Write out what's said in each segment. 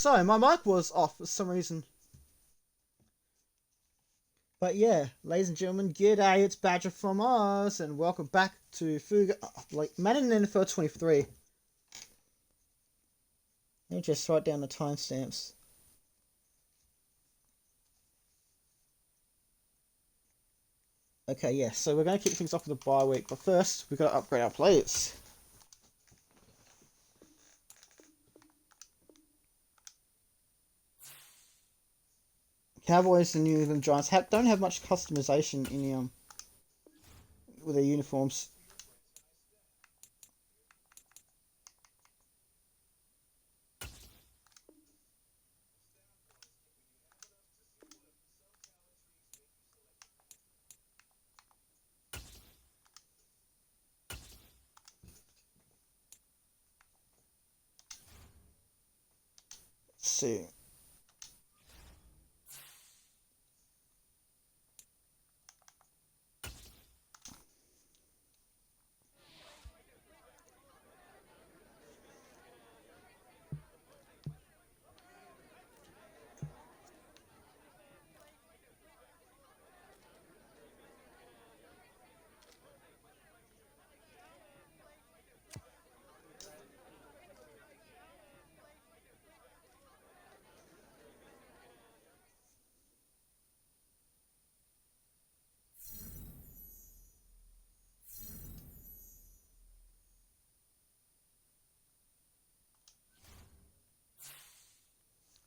Sorry, my mic was off for some reason. But yeah, ladies and gentlemen, g'day, it's Badger from Oz, and welcome back to Madden NFL 23. Let me just write down the timestamps. Okay, yeah, so we're going to kick things off with a bye week, but first, we've got to upgrade our players. Cowboys and New England Giants don't have much customization in with their uniforms. Let's see.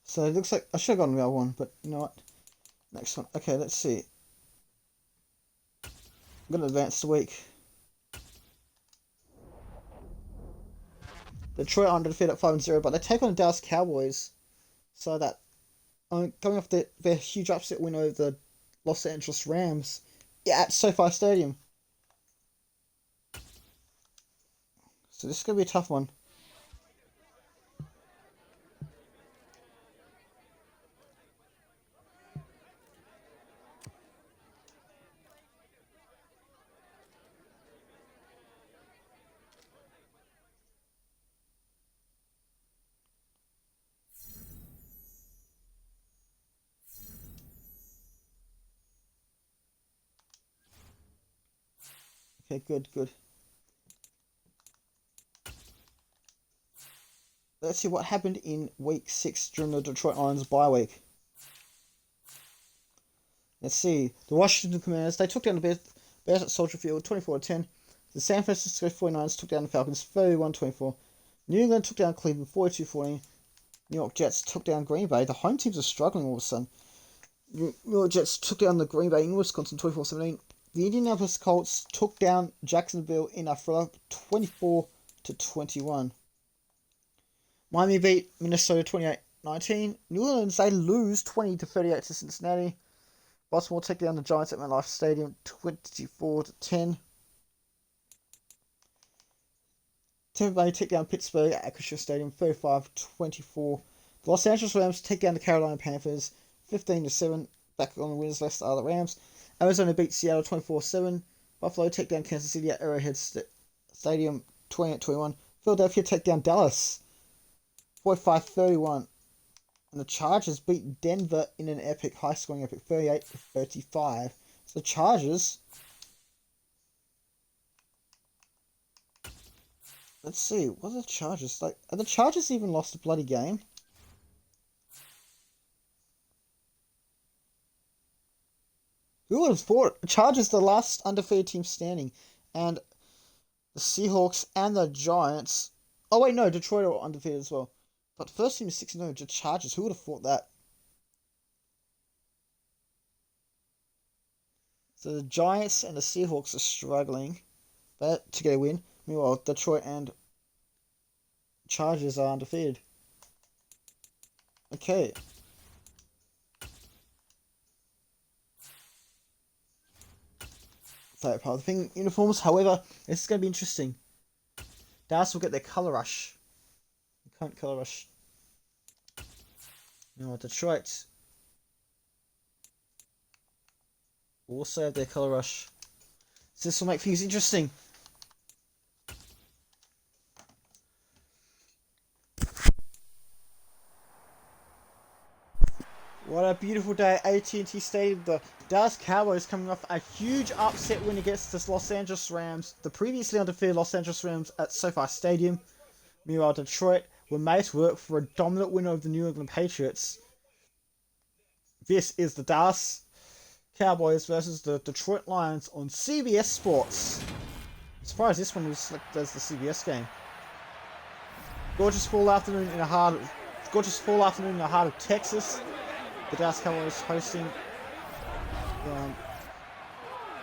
So it looks like I should have gotten the other one, but you know what? Next one. Okay, let's see. I'm gonna advance the week. Detroit undefeated at 5-0, but they take on the Dallas Cowboys. So that coming off their huge upset win over the Los Angeles Rams, at SoFi Stadium. So this is gonna be a tough one. Okay, good. Let's see what happened in week 6 during the Detroit Lions bye week. Let's see. The Washington Commanders, they took down the Bears at Soldier Field 24-10. The San Francisco 49ers took down the Falcons 31-24. New England took down Cleveland 42-14. New York Jets took down Green Bay. The home teams are struggling all of a sudden. New York Jets took down the Green Bay in Wisconsin 24-17. The Indianapolis Colts took down Jacksonville in a thriller 24-21. Miami beat Minnesota 28-19. New Orleans, they lose 20-38 to Cincinnati. Baltimore take down the Giants at MetLife Stadium 24-10. Tampa Bay take down Pittsburgh at Acrisure Stadium 35-24. The Los Angeles Rams take down the Carolina Panthers 15-7. Back on the winners list are the Rams. Arizona beat Seattle 24-7. Buffalo take down Kansas City at Arrowhead Stadium 28-21. Philadelphia take down Dallas 45-31. And the Chargers beat Denver in an high-scoring epic 38-35. So the Chargers... Let's see, what are the Chargers like? Have the Chargers even lost a bloody game? Who would have thought? Chargers, the last undefeated team standing, and the Seahawks and the Giants. Oh wait, no, Detroit are undefeated as well. But the first team is 6-0, the Chargers. Who would have thought that? So the Giants and the Seahawks are struggling to get a win. Meanwhile, Detroit and Chargers are undefeated. Okay. Favorite part of the thing, uniforms. However, this is going to be interesting. Dallas will get their color rush. The current color rush. Meanwhile, Detroit also have their color rush. So this will make things interesting. beautiful day at AT&T Stadium. The Dallas Cowboys coming off a huge upset win against the Los Angeles Rams, the previously undefeated Los Angeles Rams at SoFi Stadium. Meanwhile, Detroit were made to work for a dominant win over the New England Patriots. This is the Dallas Cowboys versus the Detroit Lions on CBS Sports. I'm surprised this one was selected as the CBS game. Gorgeous fall afternoon in the heart of Texas. The Dallas Cowboys hosting.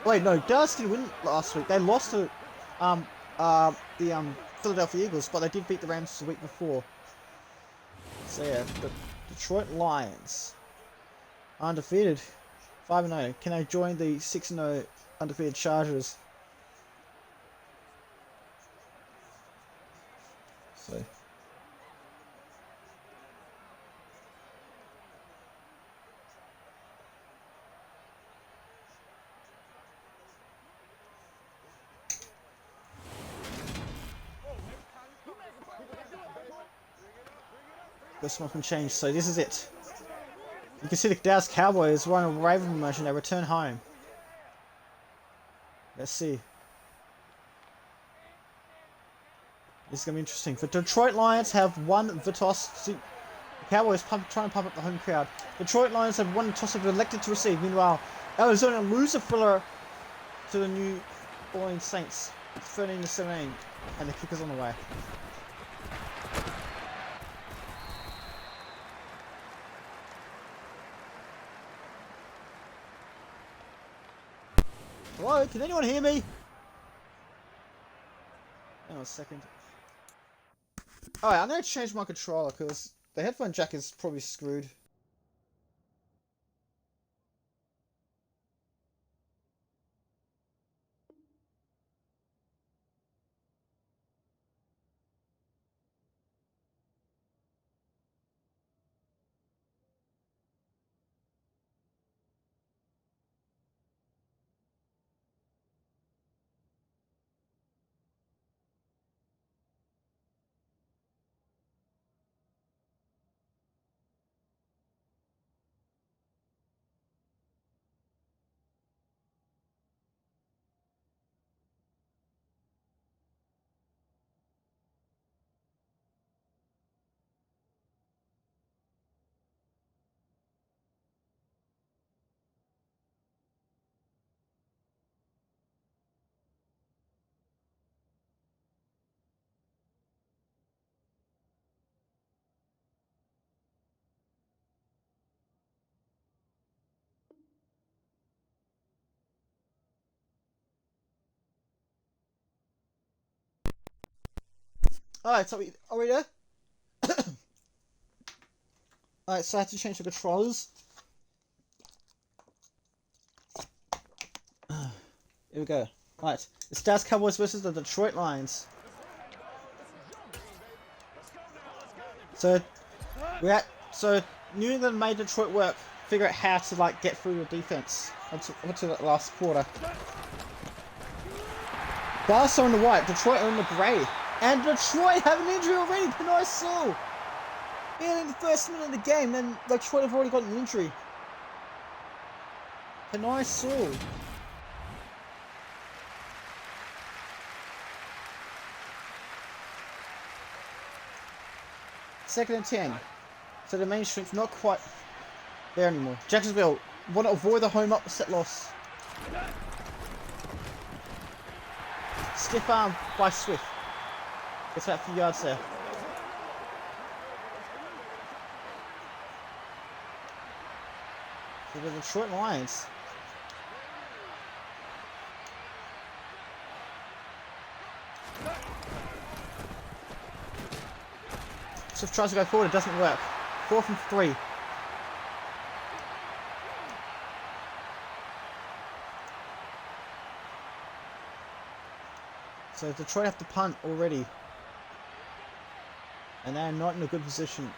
Wait, no, Dallas didn't win last week. They lost to the Philadelphia Eagles, but they did beat the Rams the week before. So yeah, the Detroit Lions, undefeated, 5-0. Can they join the 6-0 undefeated Chargers? So. This one can change, so this is it. You can see the Dallas Cowboys run away from motion, they return home. Let's see. This is going to be interesting. The Detroit Lions have won the toss. The Cowboys trying to pump up the home crowd. Detroit Lions have won the toss and elected to receive. Meanwhile, Arizona lose a thriller to the New Orleans Saints. 13-17, and the kicker's on the way. Hello, can anyone hear me? Hang on a second. Alright, I'm going to change my controller because the headphone jack is probably screwed. Alright, so are we there? Alright, so I have to change the controllers. Here we go. Alright, it's Dallas Cowboys versus the Detroit Lions. So New England made Detroit work, figure out how to get through the defense onto that last quarter. Dallas are on the white, Detroit are on the grey. And Detroit have an injury already, Penai Sewell. In the first minute of the game, then Detroit have already got an injury. Penai Sewell. Second and 10. So the main strength not quite there anymore. Jacksonville want to avoid the home upset loss. Stiff arm by Swift. Gets about a few yards there. So the Detroit Lions. Swift tries to go forward, it doesn't work. 4th and 3. So Detroit have to punt already. And they are not in a good position.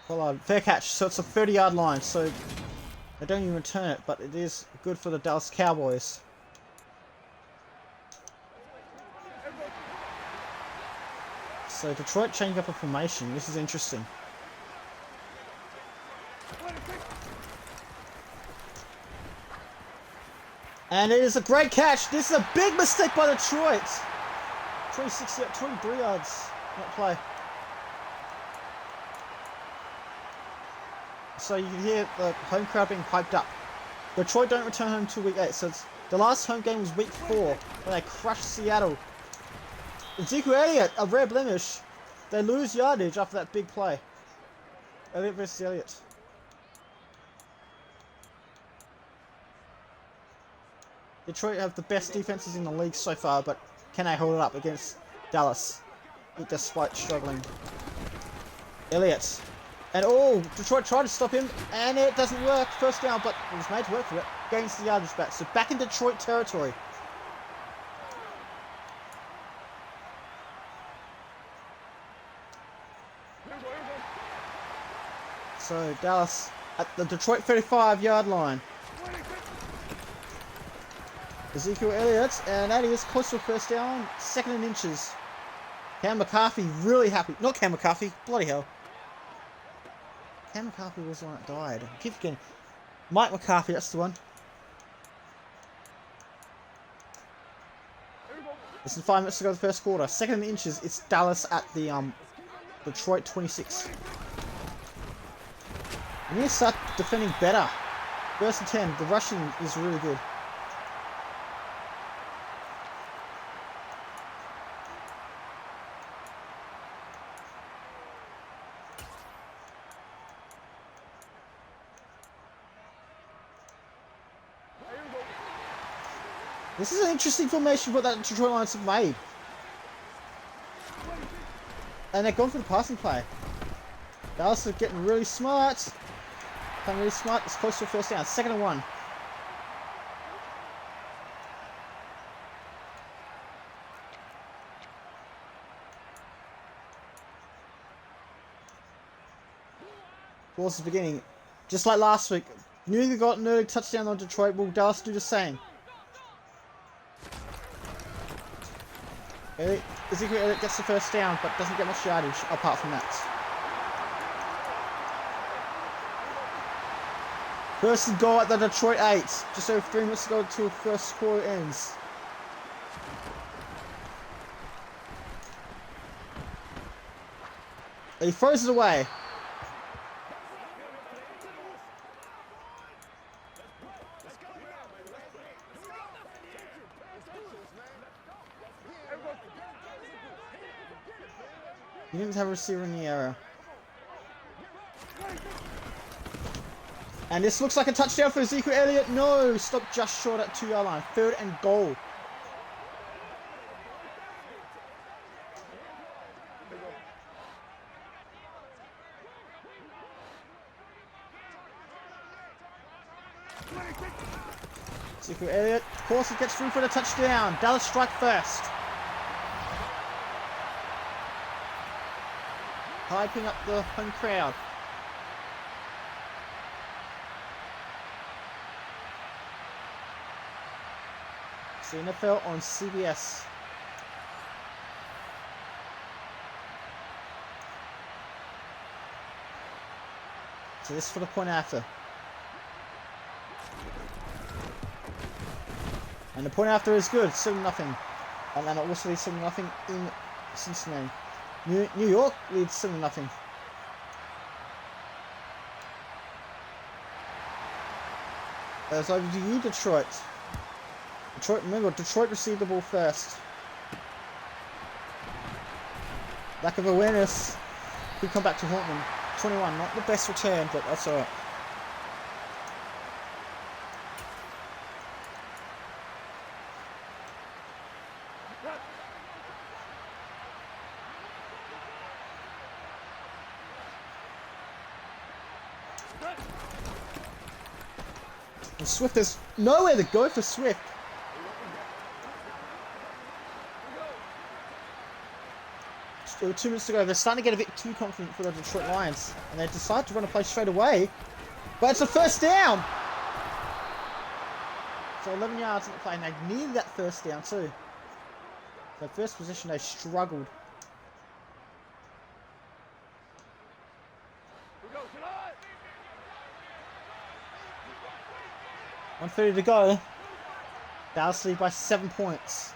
Pollard, fair catch. So it's a 30-yard line. So they don't even return it, but it is good for the Dallas Cowboys. So Detroit changing up a formation. This is interesting. And it is a great catch. This is a big mistake by Detroit. 23 yards. Not play. So you can hear the home crowd being hyped up. Detroit don't return home till week 8. So the last home game was week 4 when they crushed Seattle. Ezekiel Elliott, a rare blemish. They lose yardage after that big play. Elliott versus Elliott. Detroit have the best defenses in the league so far, but can they hold it up against Dallas despite struggling? Elliott. And Detroit tried to stop him, and it doesn't work. First down, but it was made to work for it. Gains the yardage back. So back in Detroit territory. So Dallas at the Detroit 35-yard line. Ezekiel Elliott, and that is close to a first down. 2nd and inches. Cam McCarthy really happy. Not Cam McCarthy. Bloody hell. Cam McCarthy was the one that died. I keep forgetting. Mike McCarthy, that's the one. This is 5 minutes to go the first quarter. 2nd and inches. It's Dallas at the Detroit 26. We need to start defending better. 1st and 10. The rushing is really good. This is an interesting formation what that Detroit Lions have made. And they're gone for the passing play. Dallas are getting really smart. Playing really smart. It's close to a first down. 2nd and 1. Ball's the beginning. Just like last week. New England got an early touchdown on Detroit. Will Dallas do the same? Ezekiel Elliott gets the first down, but doesn't get much yardage apart from that. 1st and goal at the Detroit 8. Just over 3 minutes to go until the first quarter ends. He throws it away. He didn't have a receiver in the area. And this looks like a touchdown for Ezekiel Elliott. No, stopped just short at 2-yard line. 3rd and goal. Ezekiel Elliott, of course, he gets through for the touchdown. Dallas strike first. Hyping up the home crowd. It's the NFL on CBS. So this is for the point after. And the point after is good, 7-0. And then it also leads 7-0 in Cincinnati. New York leads 7-0. It's over to you, Detroit. Remember, Detroit received the ball first. Lack of awareness could come back to haunt them. 21, not the best return, but that's alright. And Swift has nowhere to go for Swift. Still 2 minutes to go. They're starting to get a bit too confident for the Detroit Lions. And they decide to run a play straight away. But it's a first down! So 11 yards in the play, and they needed that first down too. So first position, they struggled. .130 to go. Dallas lead by 7 points.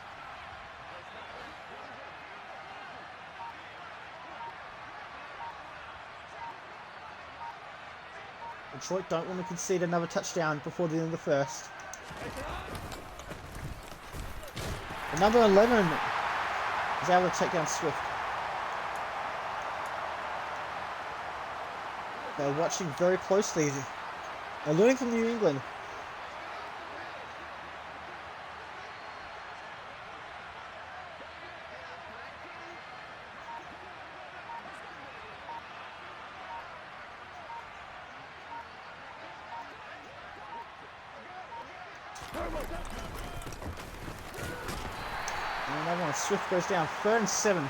Detroit don't want to concede another touchdown before the end of the first. The number 11 is able to take down Swift. They're watching very closely. They're learning from New England. And another one. Swift goes down. 3rd and 7.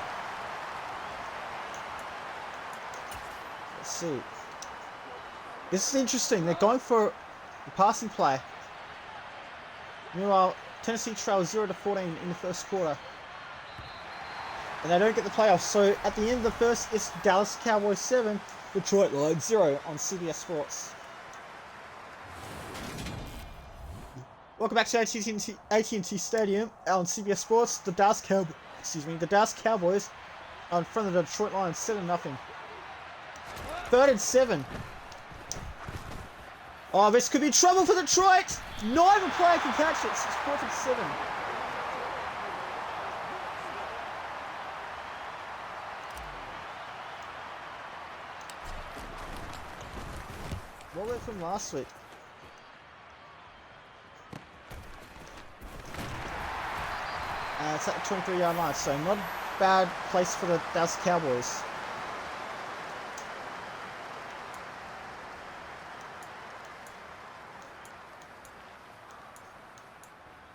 Let's see. This is interesting. They're going for the passing play. Meanwhile, Tennessee trails 0-14 in the first quarter. And they don't get the playoffs. So at the end of the first, it's Dallas Cowboys 7, Detroit Lions 0 on CBS Sports. Welcome back to AT&T Stadium on CBS Sports. The Dallas Cowboys are in front of the Detroit Lions 7-0. 3rd and 7. Oh, this could be trouble for Detroit. Neither player can catch it. It's 4th and 7. What went from last week? It's at the 23-yard line, so not a bad place for the Dallas Cowboys.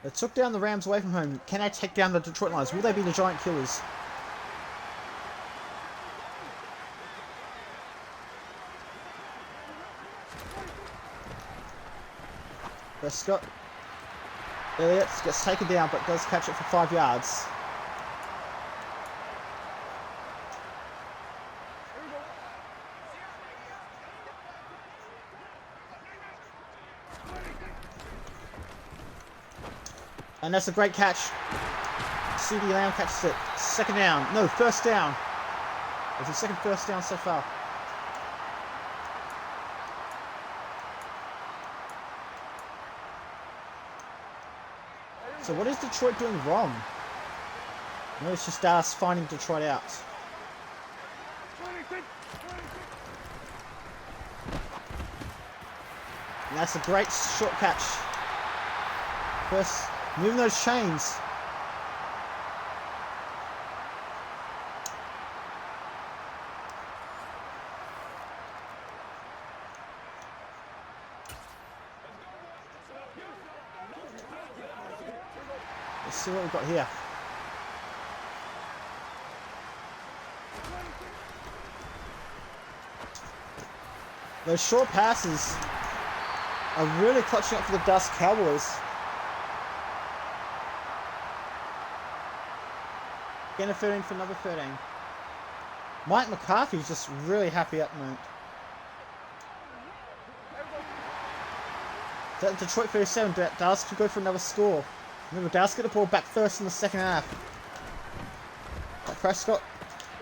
They took down the Rams away from home. Can they take down the Detroit Lions? Will they be the giant killers? Prescott. Elliott gets taken down but does catch it for 5 yards. And that's a great catch. CD Lamb catches it. 2nd down. No, 1st down. It's the 2nd first down so far. So what is Detroit doing wrong? No, it's just Dallas finding Detroit out. And that's a great short catch. First, moving those chains. Let's see what we've got here. Those short passes are really clutching up for the Dallas Cowboys. Again, a 13 for number 13. Mike McCarthy's just really happy at the moment. Detroit 37, Dallas could go for another score. Remember, Dallas get the ball back first in the second half. Dak Prescott.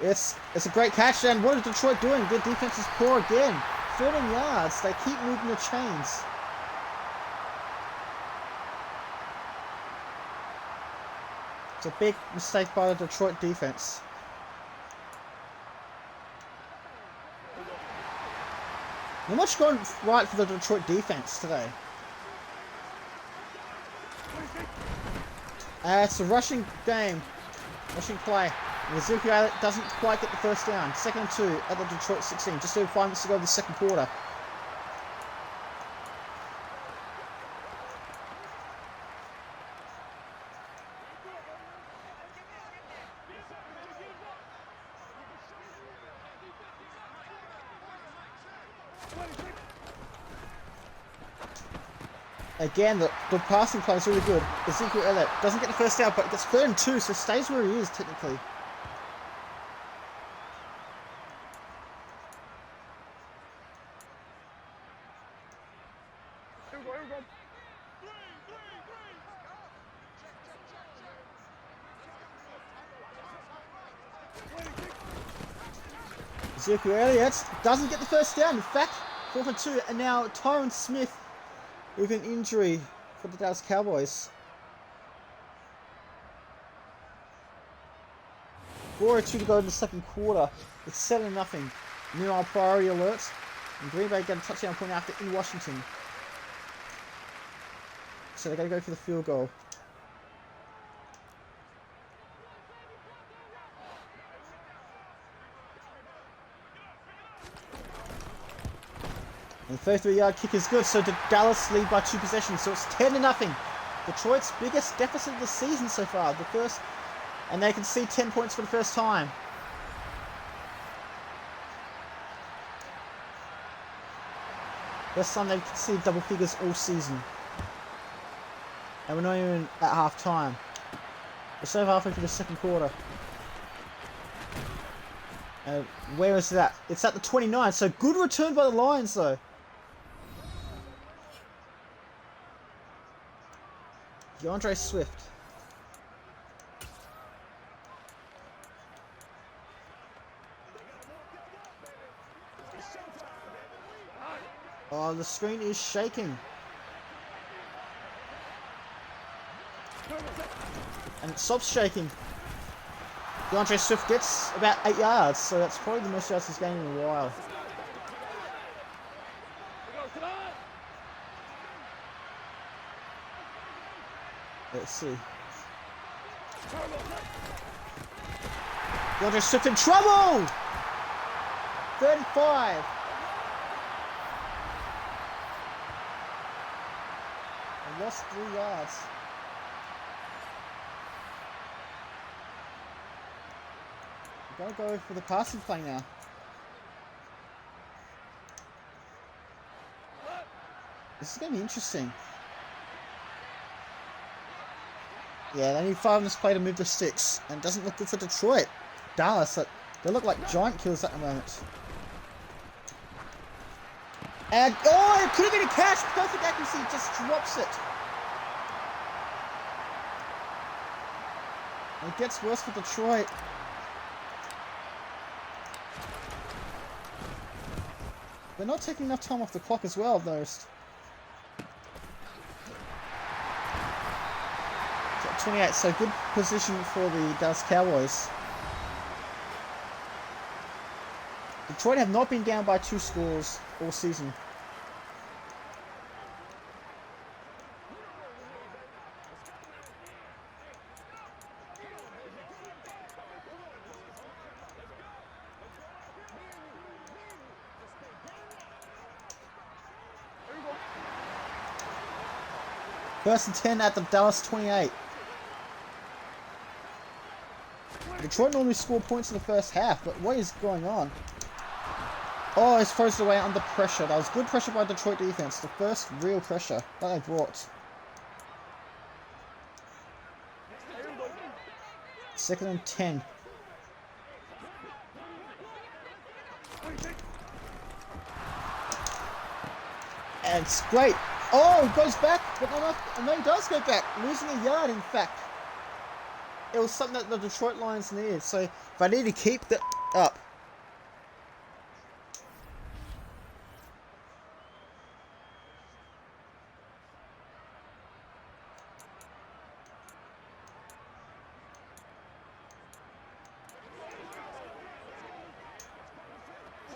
It's a great catch, and what is Detroit doing? Their defense is poor again. 13 yards. They keep moving the chains. It's a big mistake by the Detroit defense. Not much going right for the Detroit defense today. It's a rushing game. Rushing play. And Ezekiel Elliott doesn't quite get the first down. 2nd and 2 at the Detroit 16. Just over 5 minutes to go of the second quarter. Again, the passing play is really good. Ezekiel Elliott doesn't get the first down, but gets 3rd and 2, so stays where he is technically. Ezekiel Elliott doesn't get the first down. In fact, 4th and 2, and now Tyron Smith with an injury for the Dallas Cowboys. 4:02 to go in the second quarter. It's 7-0. Meanwhile, priority alert. And Green Bay get a touchdown point after in Washington. So they're going to go for the field goal. And the 33-yard kick is good, so the Dallas lead by 2 possessions, so it's 10-0. Detroit's biggest deficit of the season so far, the first, and they can see 10 points for the first time. First time they've conceded double figures all season. And we're not even at half time. We're so halfway through the second quarter. Where is that? It's at the 29, so good return by the Lions though. DeAndre Swift. Oh, the screen is shaking. And it stops shaking. DeAndre Swift gets about 8 yards, so that's probably the most yards he's gained in a while. Let's see. DeAndre Swift in trouble! 35. I lost 3 yards. Gotta go for the passing play now. This is gonna be interesting. Yeah, they need 5 on this play to move the sticks, and it doesn't look good for Detroit. Dallas, they look like giant killers at the moment. And oh, it could have been a catch. Perfect accuracy, just drops it. And it gets worse for Detroit. They're not taking enough time off the clock as well, I've noticed. 28, so good position for the Dallas Cowboys. Detroit have not been down by 2 scores all season. First and 10 at the Dallas 28. Detroit normally score points in the first half, but what is going on? Oh, it's throws it away under pressure. That was good pressure by Detroit defense. The first real pressure that they brought. Second and 10. And it's great. Oh, it goes back, but no, he does go back, losing a yard in fact. It was something that the Detroit Lions needed, so they need to keep that up.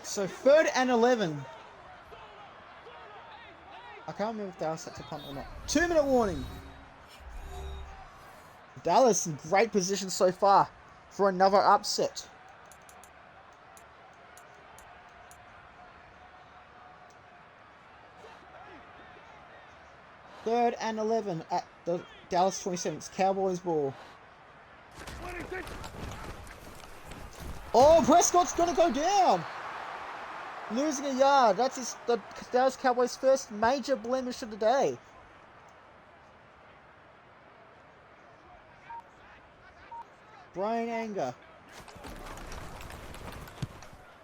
So 3rd and 11. I can't remember if Dallas had to punt or not. 2-minute warning. Dallas in great position so far for another upset. Third and 11 at the Dallas 27. It's Cowboys ball. Oh, Prescott's gonna go down. Losing a yard. That's the Dallas Cowboys' first major blemish of the day. Brian Anger.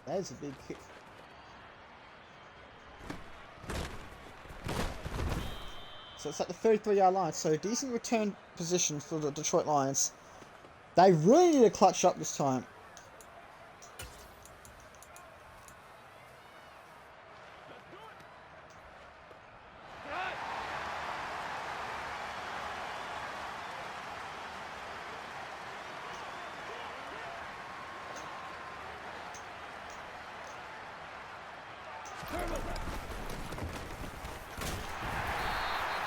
That is a big kick. So it's at the 33-yard line. So decent return position for the Detroit Lions. They really need to clutch up this time.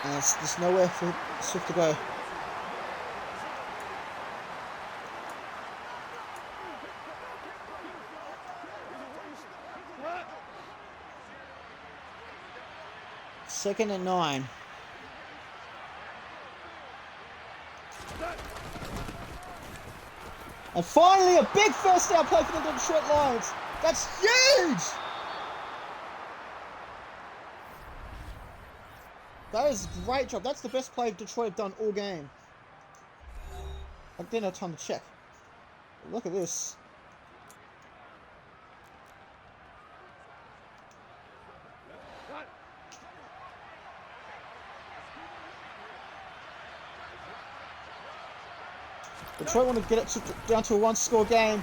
And there's nowhere for Swift to go. Second and 9. And finally a big first down play for the Detroit Lions. That's huge! That is a great job. That's the best play Detroit have done all game. I didn't have time to check. Look at this. Detroit want to get it down to a one-score game.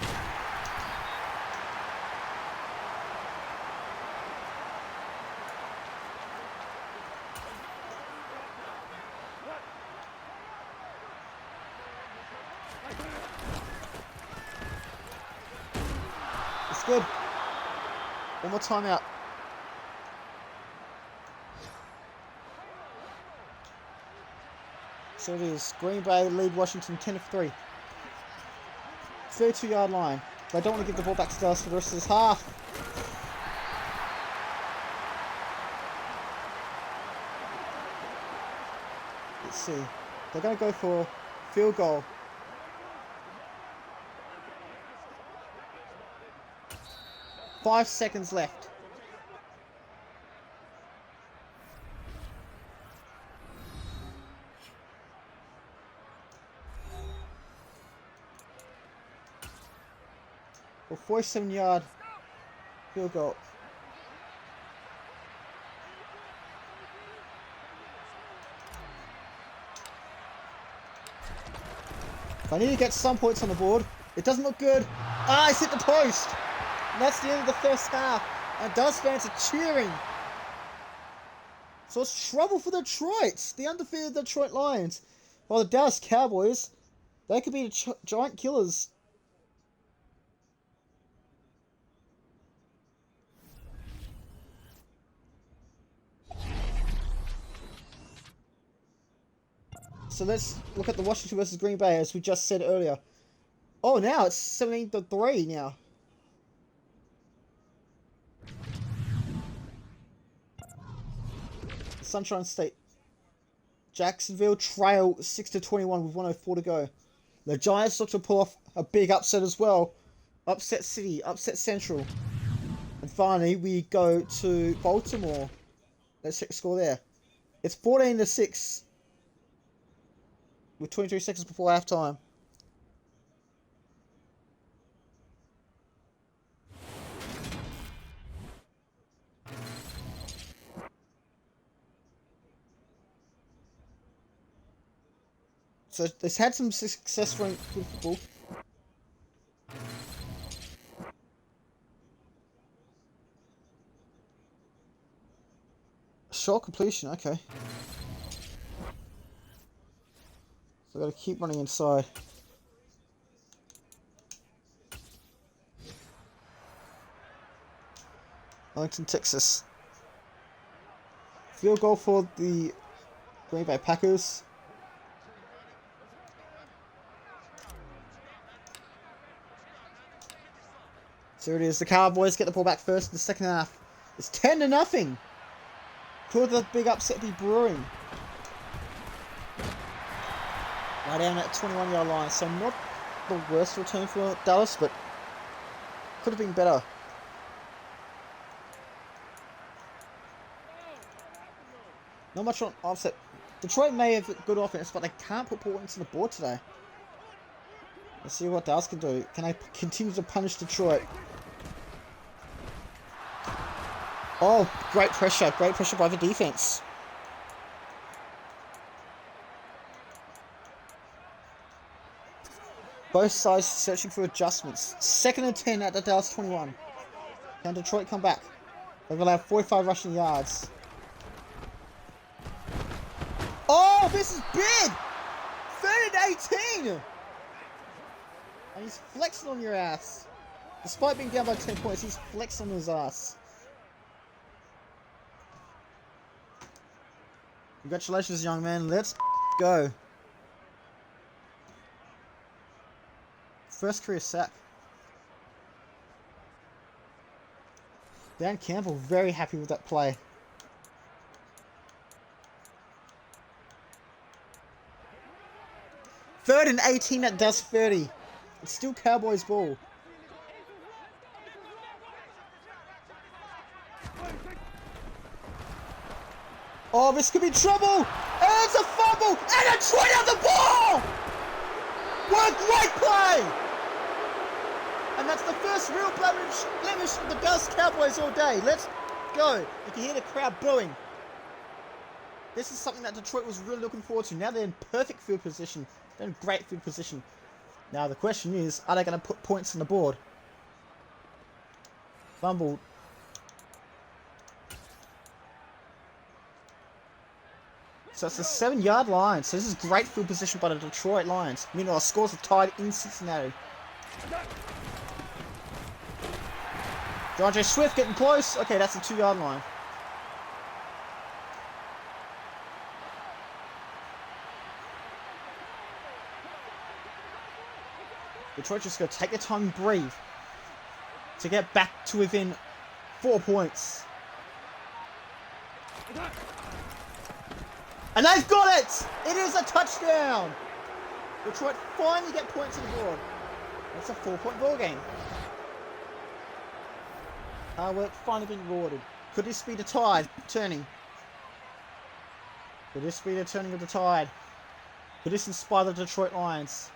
It's good. One more timeout. So it is. Green Bay lead Washington 10-3. 32-yard line. They don't want to give the ball back to Dallas for the rest of this half. Let's see. They're going to go for field goal. Five seconds left. For 47-yard field goal. I need to get some points on the board. It doesn't look good. Ah, it's hit the post. And that's the end of the first half. And Dallas fans are cheering. So it's trouble for Detroit. The undefeated Detroit Lions. While the Dallas Cowboys, they could be the giant killers. So let's look at the Washington versus Green Bay, as we just said earlier. Oh, now it's 17-3 now. Sunshine State. Jacksonville trail 6-21 with 1:04 to go. The Giants look to pull off a big upset as well. Upset City, upset Central. And finally, we go to Baltimore. Let's check the score there. It's 14-6. With 23 seconds before halftime. So it's had some success from football. Short completion, okay. So I've got to keep running inside. Arlington, Texas. Field goal for the Green Bay Packers. So it is. The Cowboys get the ball back first in the second half. It's 10-0. Could the big upset be brewing? Right down at 21-yard line. So not the worst return for Dallas, but could have been better. Not much on offset. Detroit may have good offense, but they can't put points on the board today. Let's see what Dallas can do. Can they continue to punish Detroit? Oh, great pressure by the defense. Both sides searching for adjustments. 2nd and 10 at the Dallas 21. Can Detroit come back? They've allowed 45 rushing yards. Oh, this is big! 3rd and 18! And he's flexing on your ass. Despite being down by 10 points, he's flexing on his ass. Congratulations, young man. Let's go. First career sack. Dan Campbell very happy with that play. Third and 18 at Dallas 30. It's still Cowboys ball. Oh, this could be trouble! And it's a fumble! And Detroit have the ball! What a great play! And that's the first real blemish of the Dallas Cowboys all day. Let's go. You can hear the crowd booing. This is something that Detroit was really looking forward to. Now they're in perfect field position. They're in great field position. Now the question is, are they going to put points on the board? Fumbled. So it's a 7-yard line. So this is great field position by the Detroit Lions. Meanwhile, scores are tied in Cincinnati. DeAndre Swift getting close. Okay, that's a 2-yard line. Detroit just going to take their time and breathe to get back to within 4 points. And they've got it! It is a touchdown! Detroit finally get points on the board. That's a 4-point ball game. Hard work finally being rewarded. Could this be the tide turning? Could this be the turning of the tide? Could this inspire the Detroit Lions?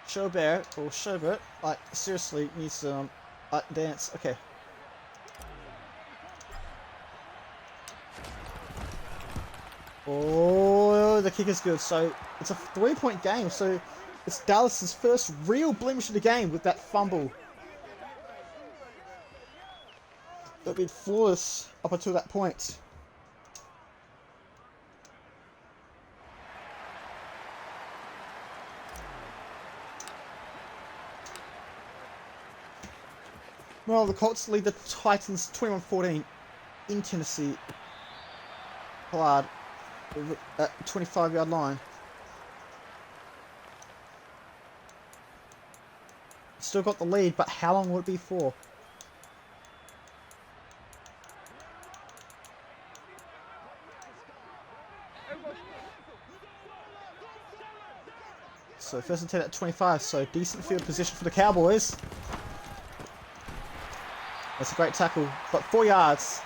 Sherbert, like, seriously needs to dance. Okay. Oh, the kick is good. So it's a 3-point game. So it's Dallas's first real blemish of the game with that fumble. They've been flawless up until that point. Well, the Colts lead the Titans 21-14 in Tennessee. Pollard at 25-yard line. Still got the lead, but how long will it be for? So first and 10 at 25, so decent field position for the Cowboys. That's a great tackle, but 4 yards.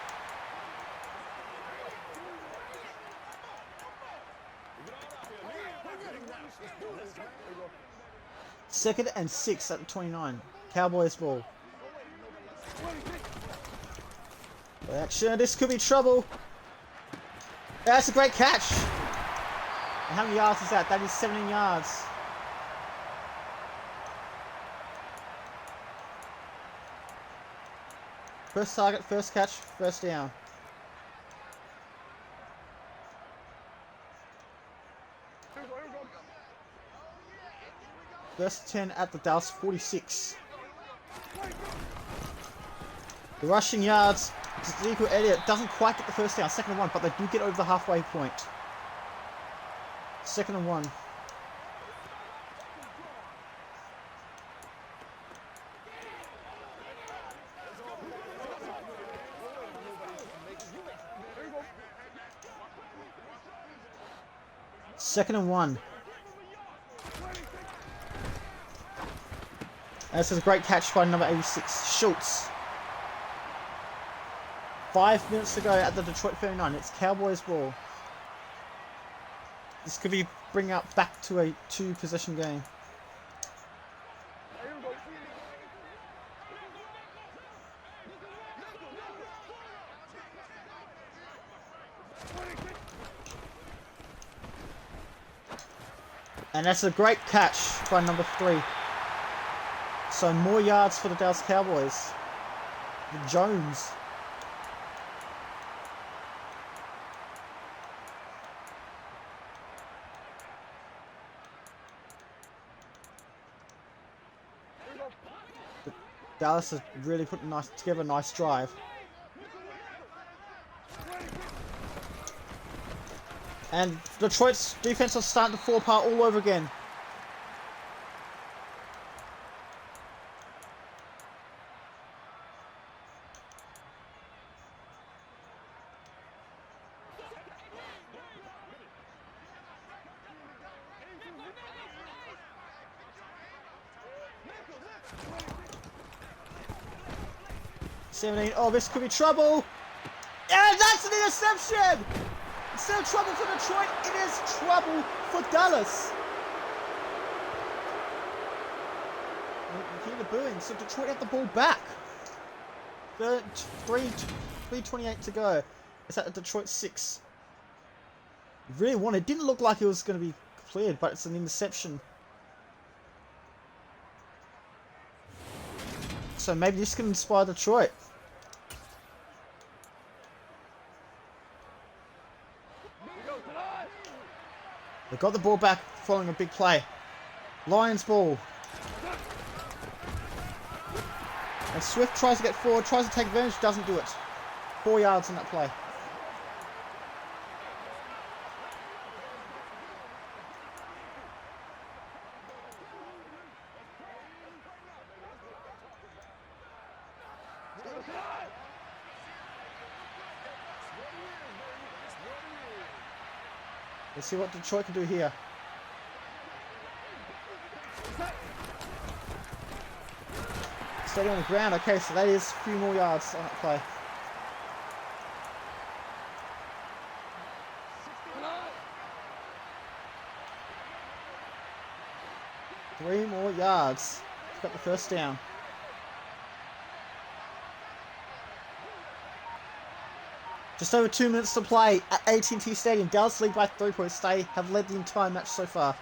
Second and 6 at the 29. Cowboys ball. Play action, this could be trouble. That's a great catch. And how many yards is that? That is 17 yards. First target, first catch, first down. First 10 at the Dallas 46. The rushing yards, Ezekiel Elliott doesn't quite get the first down, 2nd and 1, but they do get over the halfway point. 2nd and 1. Second and 1. And this is a great catch by number 86, Schultz. 5 minutes to go at the Detroit 39. It's Cowboys ball. This could be bringing up back to a 2-possession game. And that's a great catch by number 3. So more yards for the Dallas Cowboys. The Jones. Dallas has really put together a nice drive. And Detroit's defense is starting to fall apart all over again. Oh, this could be trouble. And that's an interception! Instead of trouble for Detroit, it is trouble for Dallas. You hear the booing, so Detroit have the ball back. 3:28 to go. It's at the Detroit 6. Really won. It didn't look like it was going to be cleared, but it's an interception. So maybe this can inspire Detroit. They got the ball back following a big play. Lions ball. And Swift tries to get forward, tries to take advantage, doesn't do it. 4 yards on that play. Let's see what Detroit can do here. Steady on the ground. Okay, so that is a few more yards on that play. Three more yards. Got the first down. Just over 2 minutes to play at AT&T Stadium. Dallas lead by 3 points. They have led the entire match so far.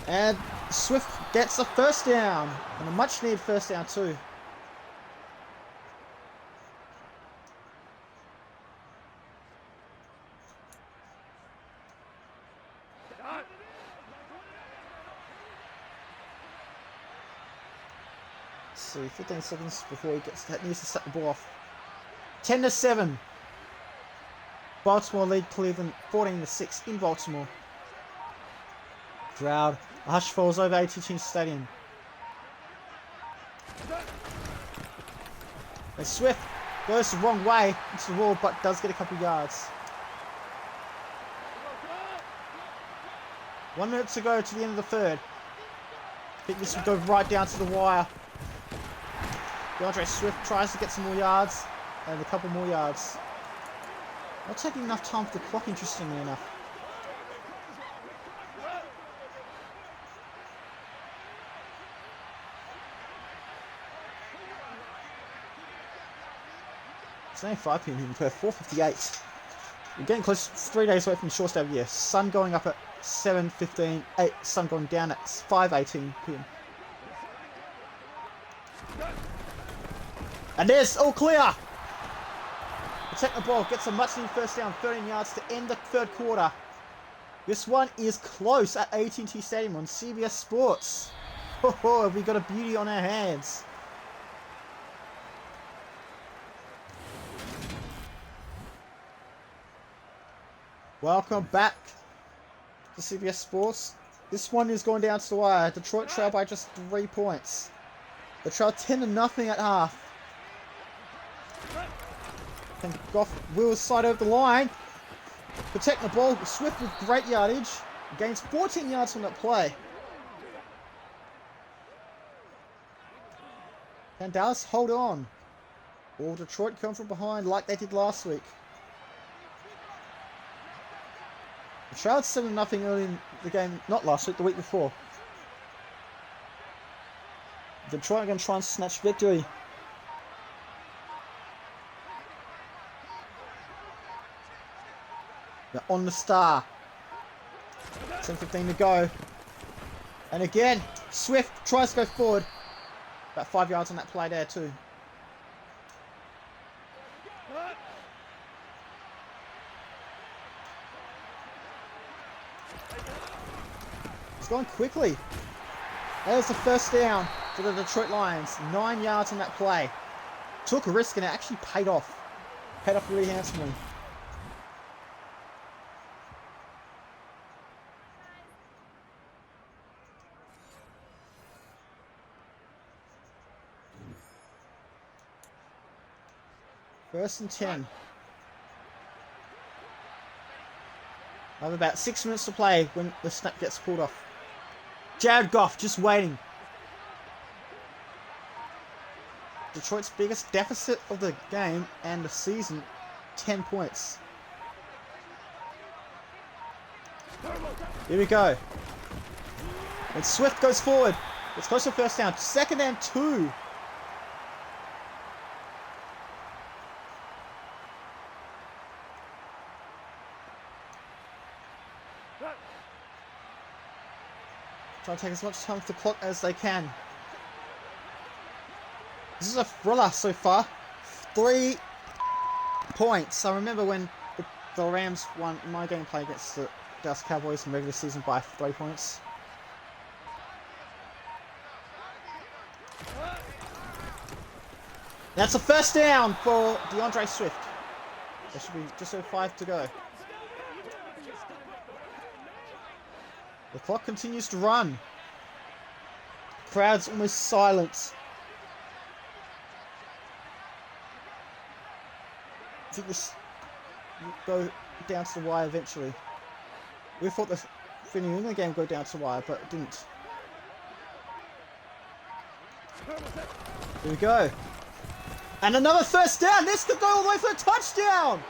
And Swift gets a first down. And a much needed first down too. See, 15 seconds before he needs to set the ball off. 10-7. Baltimore lead Cleveland 14-6 in Baltimore. Crowd. A hush falls over AT&T Stadium. And Swift goes the wrong way into the wall, but does get a couple yards. 1 minute to go to the end of the third. I think this will go right down to the wire. DeAndre Swift tries to get some more yards, and a couple more yards. Not taking enough time for the clock, interestingly enough. It's only 5 p.m. in Perth, 4:58. We're getting close, 3 days away from the shortest day of the year. Sun going up at 7:15, sun going down at 5:18 p.m. And there's all clear. Protect the ball, gets a much needed first down, 13 yards to end the third quarter. This one is close at AT&T Stadium on CBS Sports. Oh, have we got a beauty on our hands? Welcome back to CBS Sports. This one is going down to the wire. Detroit trail by just 3 points. They trail 10-0 at half. And Goff wheels side over the line. Protect the ball. Swift with great yardage. Gains 14 yards from that play. Can Dallas hold on? Or Detroit come from behind like they did last week? The trailed 7-0 early in the game, not last week, the week before. Detroit are going to try and snatch victory. They're on the star. 7:15 to go. And again, Swift tries to go forward. About 5 yards on that play there too. It's going quickly. There's the first down for the Detroit Lions. 9 yards on that play. Took a risk and it actually paid off. Paid off really handsomely. First and 10. I have about 6 minutes to play when the snap gets pulled off. Jared Goff just waiting. Detroit's biggest deficit of the game and the season, 10 points. Here we go. And Swift goes forward. It's close to first down. 2nd and 2. Try to take as much time off the clock as they can. This is a thriller so far. 3 points. I remember when the Rams won my gameplay against the Dallas Cowboys in regular season by 3 points. That's a first down for DeAndre Swift. There should be just over 5 to go. The clock continues to run. The crowd's almost silent. I think this will go down to the wire eventually. We thought the New England game would go down to the wire, but it didn't. Here we go. And another first down. This could go all the way for a touchdown.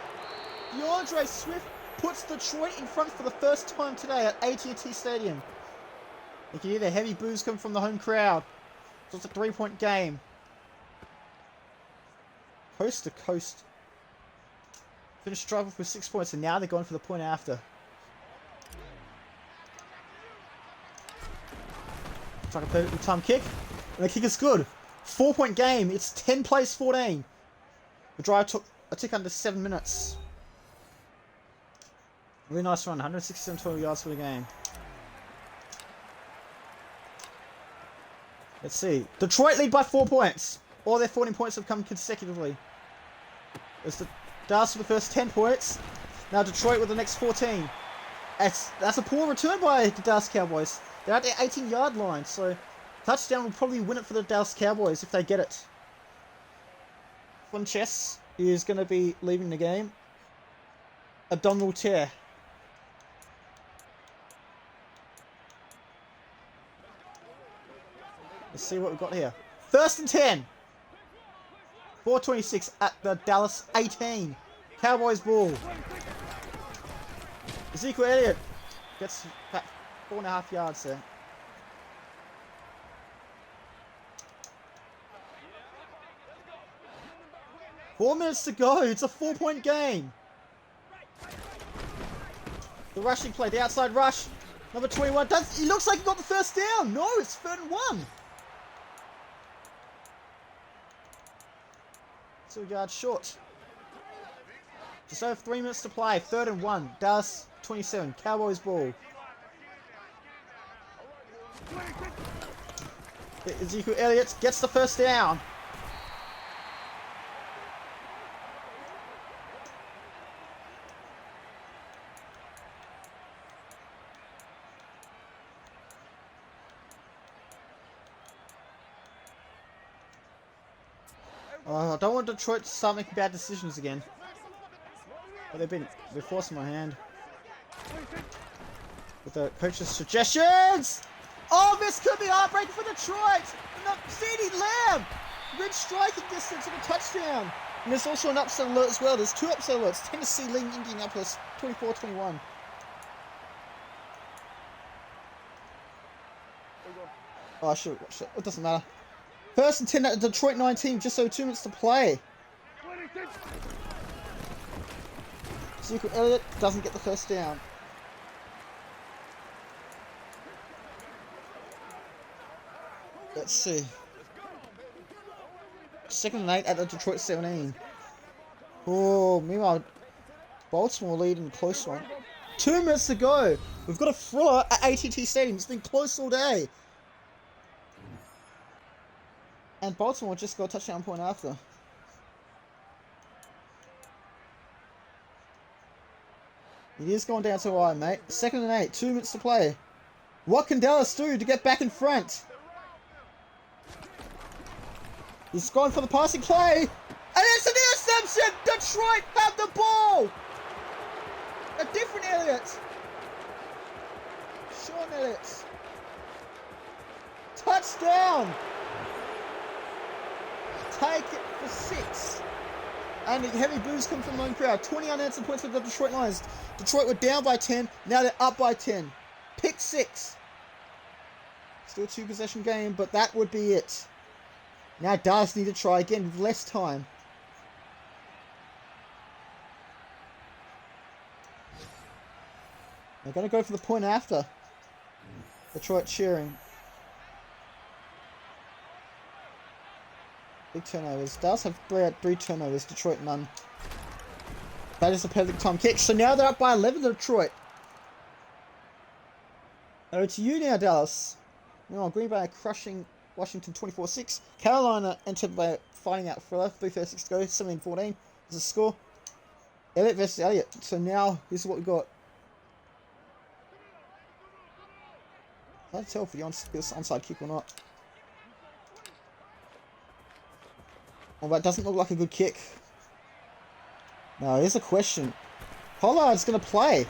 DeAndre Swift puts Detroit in front for the first time today at AT&T Stadium. You can hear the heavy boos come from the home crowd. So it's a 3-point game. Coast to coast. Finished drive off with 6 points and now they're going for the point after. It's like a perfectly timed kick. And the kick is good. 4-point game. It's 10 plays 14. The drive took a tick under 7 minutes. Really nice run. 167 total yards for the game. Let's see. Detroit lead by 4 points. All their 14 points have come consecutively. It's the Dallas for the first 10 points. Now Detroit with the next 14. That's a poor return by the Dallas Cowboys. They're at their 18-yard line, so touchdown will probably win it for the Dallas Cowboys if they get it. Funchess is going to be leaving the game. Abdominal tear. Let's see what we've got here. First and 10. 4:26 at the Dallas 18. Cowboys ball. Ezekiel Elliott gets back 4.5 yards there. Four minutes to go. It's a 4-point game. The rushing play, the outside rush. Number 21. He looks like he got the first down. No, it's 3rd and 1. 2 yards short. Just over 3 minutes to play. 3rd and 1. Dallas 27. Cowboys ball. Ezekiel Elliott gets the first down. I don't want Detroit to start making bad decisions again. But they're forcing my hand. With the coach's suggestions! Oh, this could be heartbreaking for Detroit! CeeDee Lamb! Red striking distance of a touchdown! And there's also an upset alert as well. There's 2 upset alerts. Tennessee leading Indianapolis 24-21. Oh, I should have watched it. It doesn't matter. First and 10 at the Detroit 19, just over 2 minutes to play. Ezekiel Elliott doesn't get the first down. Let's see. 2nd and 8 at the Detroit 17. Oh, meanwhile, Baltimore lead in a close one. 2 minutes to go. We've got a thriller at AT&T Stadium. It's been close all day. And Baltimore just got a touchdown point after. It is going down to the wire, mate. 2nd and 8. 2 minutes to play. What can Dallas do to get back in front? He's gone for the passing play. And it's an interception! Detroit have the ball! A different Elliott. Sean Elliott. Touchdown! Take it for 6. And the heavy boos come from the home crowd. 20 unanswered points for the Detroit Lions. Detroit were down by 10. Now they're up by 10. Pick 6. Still a 2-possession game, but that would be it. Now Dallas need to try again with less time. They're going to go for the point after. Detroit cheering. Big turnovers. Dallas have 3 turnovers. Detroit none. That is a perfect time kick. So now they're up by 11 to Detroit. Over to you now, Dallas. Meanwhile, Green Bay crushing Washington 24-6. Carolina entered by finding out thriller. 3:36 to go. 17-14 is the score. Elliott versus Elliott. So now, this is what we got. Hard to tell if the onside kick or not. Oh, that doesn't look like a good kick. Now, here's a question. Pollard's going to play.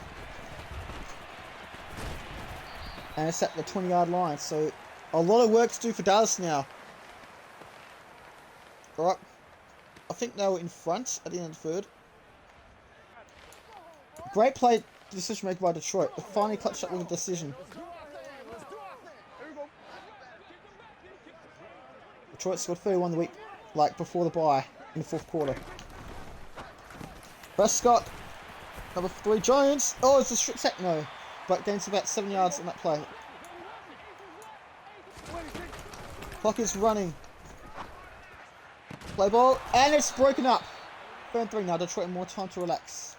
And it's at the 20-yard line, so a lot of work to do for Dallas now. Alright. I think they were in front at the end of the 3rd. Great play decision maker by Detroit. They finally clutched up with a decision. Detroit scored 31 the week, before the bye in the 4th quarter. Prescott, number 3 Giants. Oh, it's a strict sack, no. But gains about 7 yards on that play. Clock is running. Play ball, and it's broken up. 3rd and 3 now. Detroit more time to relax.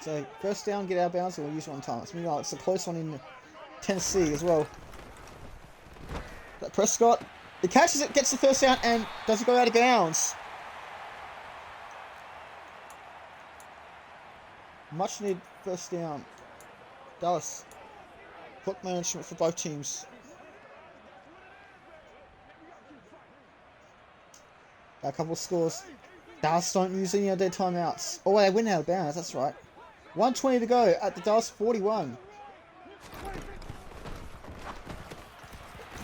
So, first down, get out of bounds, we'll use one time. Meanwhile, it's a close one in Tennessee as well. But Prescott, he catches it, gets the first down, and does it go out of bounds? Much needed first down. Dallas. Clock management for both teams. A couple of scores. Dallas don't use any of their timeouts. Oh, they win out of bounds, that's right. 1:20 to go at the Dallas 41.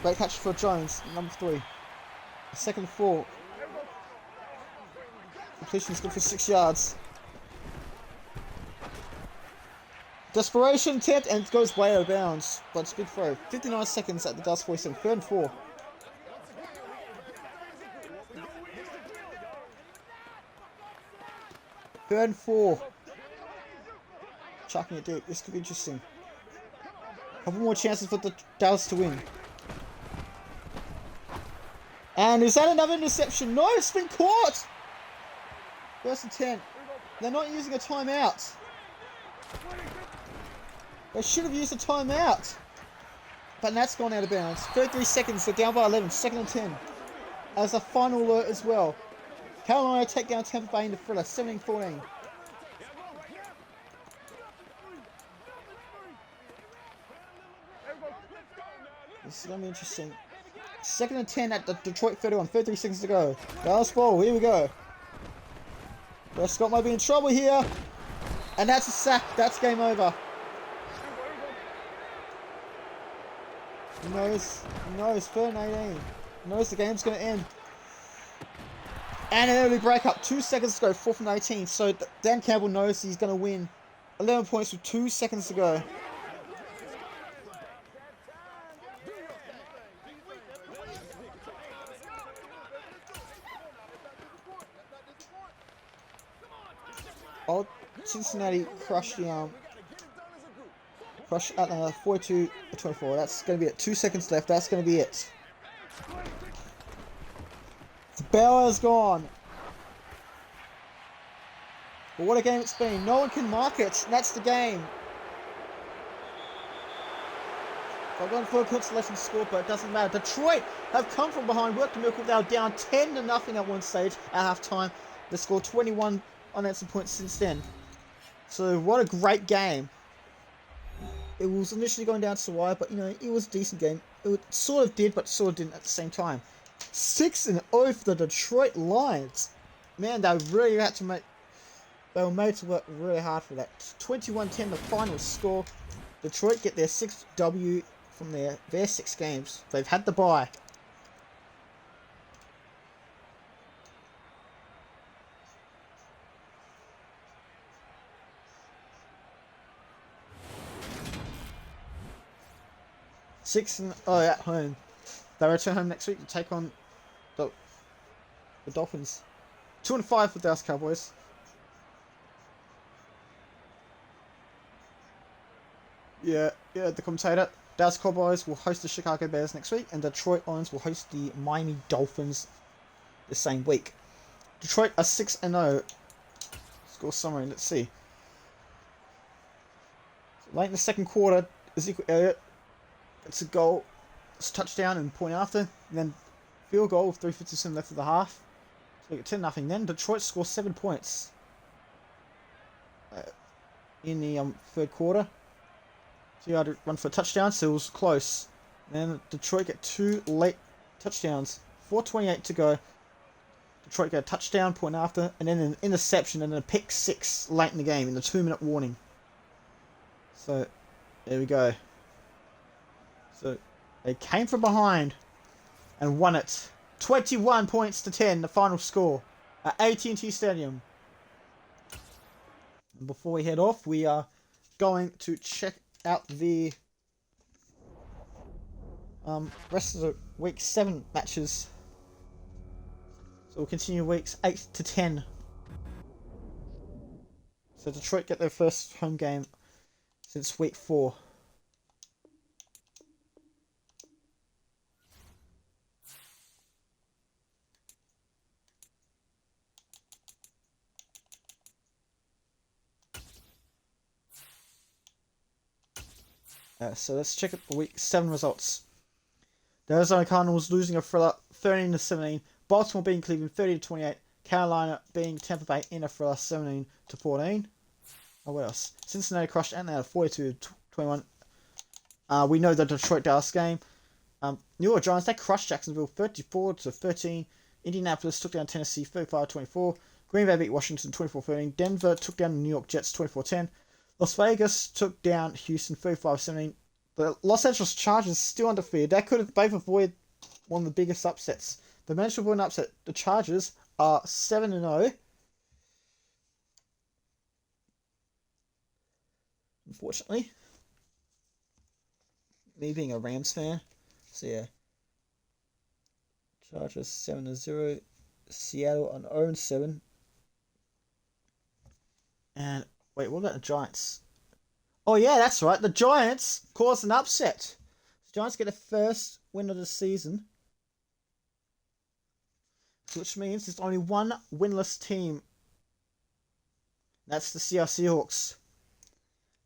Great catch for Jones, number 3. 2nd and 4. Completion's good for 6 yards. Desperation attempt, and it goes way out of bounds, but it's a good throw. 59 seconds at the Dallas 47. 3rd and 4. Third and 4. Chucking it deep. This could be interesting. A couple more chances for the Dallas to win. And is that another interception? No, it's been caught! 1st and 10. They're not using a timeout. They should have used a timeout. But that's gone out of bounds. 33 seconds. They're down by 11. 2nd and 10. As a final alert as well. Carolina take down Tampa Bay in the thriller. 17-14. This is going to be interesting. 2nd and 10 at the Detroit 31. 33 seconds to go. Dallas ball. Here we go. Prescott might be in trouble here. And that's a sack. That's game over. He knows. 3rd and 18. He knows the game's going to end. And an early breakup. 2 seconds to go. 4th and 18. So Dan Campbell knows he's going to win. 11 points with 2 seconds to go. old Cincinnati crushed the crushed Atlanta 42-24. That's going to be it. 2 seconds left. That's going to be it. The bell is gone. But what a game it's been. No one can mark it. That's the game. I've gone for a consolation score, but it doesn't matter. Detroit have come from behind, worked a miracle. They were down 10-0 at one stage at half time. They scored 21 unanswered points since then. So what a great game. It was initially going down to the wire, but it was a decent game. It sort of did, but sort of didn't at the same time. 6-0 for the Detroit Lions. Man, they really had to make. They were made to work really hard for that. 21-10 the final score. Detroit get their 6th W from their 6 games. They've had the bye. At home. They return home next week to take on the Dolphins. 2-5 for Dallas Cowboys. Yeah, the commentator. Dallas Cowboys will host the Chicago Bears next week, and Detroit Lions will host the Miami Dolphins the same week. Detroit are 6-0. Score summary, let's see. So late in the second quarter, Ezekiel Elliott gets a goal, it's a touchdown and point after, and then field goal with 3:57 left of the half. So we get 10-0. Then Detroit scores 7 points in the third quarter. So you had to run for a touchdown, so it was close. And then Detroit get 2 late touchdowns. 4:28 to go. Detroit get a touchdown, point after, and then an interception and then a pick 6 late in the game in the 2-minute warning. So there we go. So they came from behind and won it. 21-10, the final score at AT&T Stadium. And before we head off, we are going to check out the rest of the week 7 matches. So we'll continue weeks 8 to 10. So Detroit get their first home game since week 4. So let's check out the week 7 results. The Arizona Cardinals losing a thriller 13-17. Baltimore beating Cleveland 30-28. Carolina beating Tampa Bay in a thriller 17-14. Oh, what else? Cincinnati crushed Atlanta 42-21. We know the Detroit-Dallas game. New York Giants, they crushed Jacksonville 34-13. Indianapolis took down Tennessee 35-24. Green Bay beat Washington 24-13. Denver took down the New York Jets 24-10. Las Vegas took down Houston 35-17. The Los Angeles Chargers still undefeated. They could have both avoided one of the biggest upsets. They managed to avoid an upset. The Chargers are 7-0. Unfortunately. Me being a Rams fan. So yeah. Chargers 7-0. Seattle on 0-7. And wait, what about the Giants? Oh yeah, that's right. The Giants caused an upset. The Giants get a first win of the season. Which means there's only one winless team. That's the Seattle Seahawks.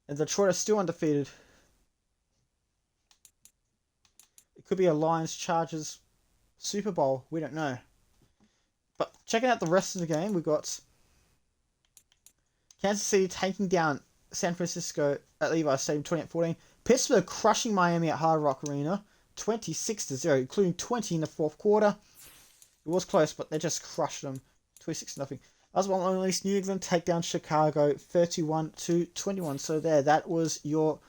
And Detroit are still undefeated. It could be a Lions Chargers Super Bowl. We don't know. But checking out the rest of the game, we've got Kansas City taking down San Francisco at Levi's Stadium 28-14. Pittsburgh crushing Miami at Hard Rock Arena 26-0, including 20 in the fourth quarter. It was close, but they just crushed them 26-0. As well, at least New England take down Chicago 31-21. So there, that was your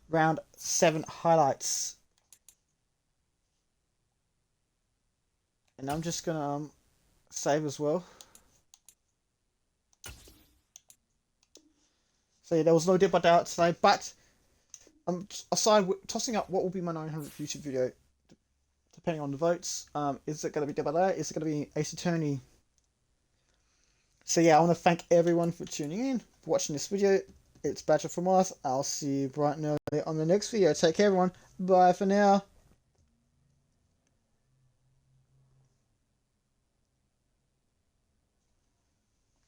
round 7 highlights. And I'm just gonna save as well. So yeah, there was no dip or doubt today, but aside tossing up what will be my 900th YouTube video, depending on the votes. Is it going to be dip or doubt? Is it going to be Ace Attorney? So yeah, I want to thank everyone for tuning in, for watching this video. It's Badger from us. I'll see you bright and early on the next video. Take care, everyone. Bye for now.